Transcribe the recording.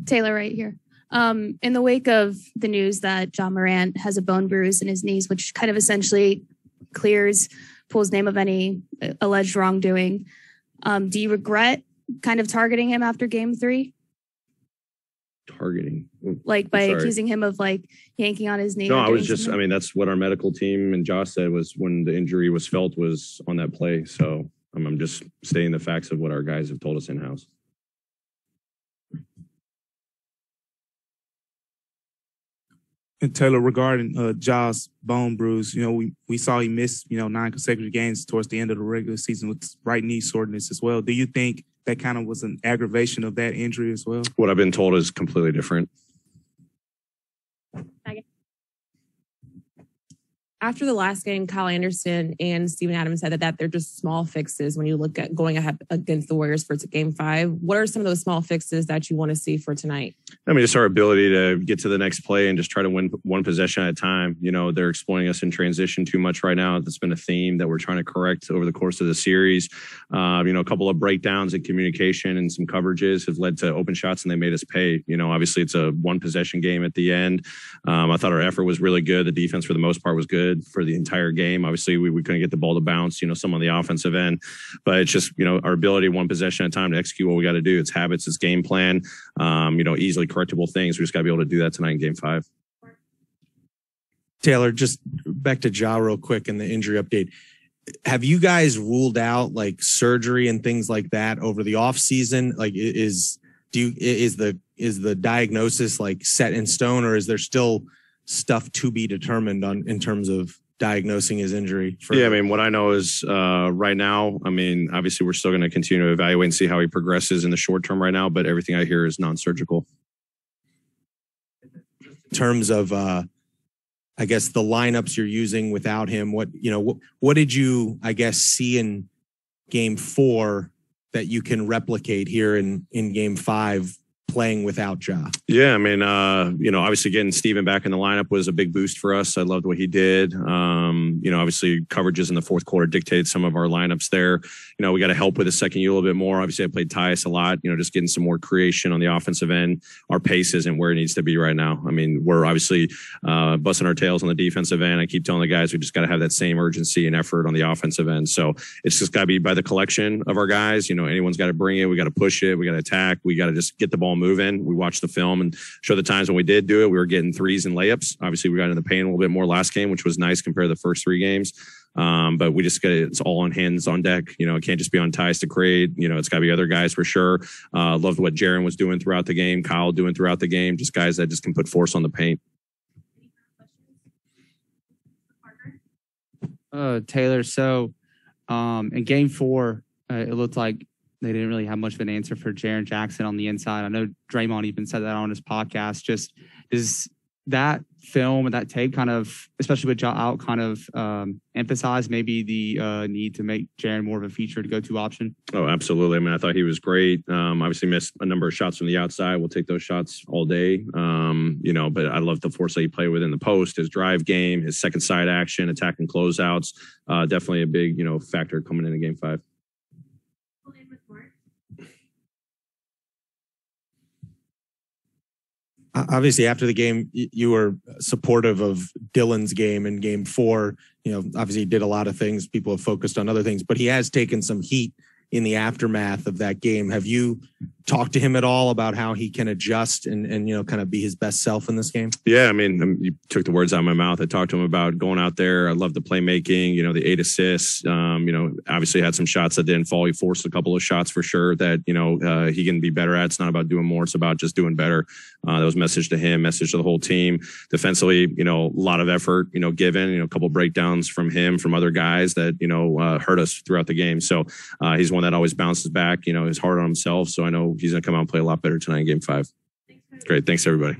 Taylor right here. In the wake of the news that John Morant has a bone bruise in his knees, which kind of essentially pulls name of any alleged wrongdoing, do you regret kind of targeting him after game 3? Targeting? Like by accusing him of like yanking on his knee? No, I was just, I mean, that's what our medical team and Josh said was when the injury was felt was on that play. So I'm just stating the facts of what our guys have told us in-house. And Taylor, regarding Ja's bone bruise, we saw he missed, 9 consecutive games towards the end of the regular season with right knee soreness as well. Do you think that kind of was an aggravation of that injury as well? What I've been told is completely different. After the last game, Kyle Anderson and Steven Adams said that they're just small fixes when you look at going ahead against the Warriors for game 5. What are some of those small fixes that you want to see for tonight? I mean, just our ability to get to the next play and just try to win one possession at a time. They're exploiting us in transition too much right now. That's been a theme that we're trying to correct over the course of the series. A couple of breakdowns in communication and some coverages have led to open shots and they made us pay. Obviously it's a one possession game at the end. I thought our effort was really good. The defense for the most part was good for the entire game. Obviously we couldn't get the ball to bounce, some on the offensive end, but it's just, our ability one possession at a time to execute what we got to do. It's habits, it's game plan, easily correctable things. We just got to be able to do that tonight in game 5. Taylor, just back to Ja real quick and the injury update. Have you guys ruled out like surgery and things like that over the off season? Like is the diagnosis like set in stone, or is there still stuff to be determined in terms of diagnosing his injury? Yeah, I mean, what I know is right now, I mean, obviously we're still going to continue to evaluate and see how he progresses in the short term right now, but everything I hear is non-surgical. In terms of, I guess, the lineups you're using without him, what did you, I guess, see in game 4 that you can replicate here in game 5 playing without Ja? Yeah, I mean, obviously getting Steven back in the lineup was a big boost for us. I loved what he did. Obviously coverages in the fourth quarter dictated some of our lineups there. We got to help with the second unit a little bit more. Obviously I played Tyus a lot, just getting some more creation on the offensive end. Our pace isn't where it needs to be right now. I mean, we're obviously busting our tails on the defensive end. I keep telling the guys, we just got to have that same urgency and effort on the offensive end. So it's just got to be by the collection of our guys. Anyone's got to bring it. We got to push it. We got to attack. We got to just get the ball moving. We watched the film and show the times when we did do it. We were getting threes and layups. Obviously, we got in the paint a little bit more last game, which was nice compared to the first 3 games. But we just got it's all on hands on deck. It can't just be on Tyus to create. It's got to be other guys for sure. Loved what Jaren was doing throughout the game, Kyle doing throughout the game. Just guys that just can put force on the paint. Taylor, so in game 4, it looked like they didn't really have much of an answer for Jaren Jackson on the inside. I know Draymond even said that on his podcast. Just is that film and that tape kind of, especially with Ja out, kind of emphasize maybe the need to make Jaren more of a feature to go-to option? Oh, absolutely. I mean, I thought he was great. Obviously missed a number of shots from the outside. We'll take those shots all day. But I love the force that he played within the post, his drive game, his second side action, attacking closeouts. Definitely a big, factor coming into game 5. Obviously, after the game, you were supportive of Dylan's game in game 4. Obviously he did a lot of things. People have focused on other things, but he has taken some heat in the aftermath of that game. Have you talked to him at all about how he can adjust and kind of be his best self in this game? Yeah, I mean, you took the words out of my mouth. I talked to him about going out there. I love the playmaking, the 8 assists. Obviously had some shots that didn't fall. He forced a couple of shots for sure that, he can be better at. It's not about doing more. It's about just doing better. That was message to him, message to the whole team. Defensively, a lot of effort, given, a couple breakdowns from him, from other guys that, hurt us throughout the game. So he's one that always bounces back, is hard on himself. So I know he's going to come out and play a lot better tonight in game 5. Great. Thanks, everybody.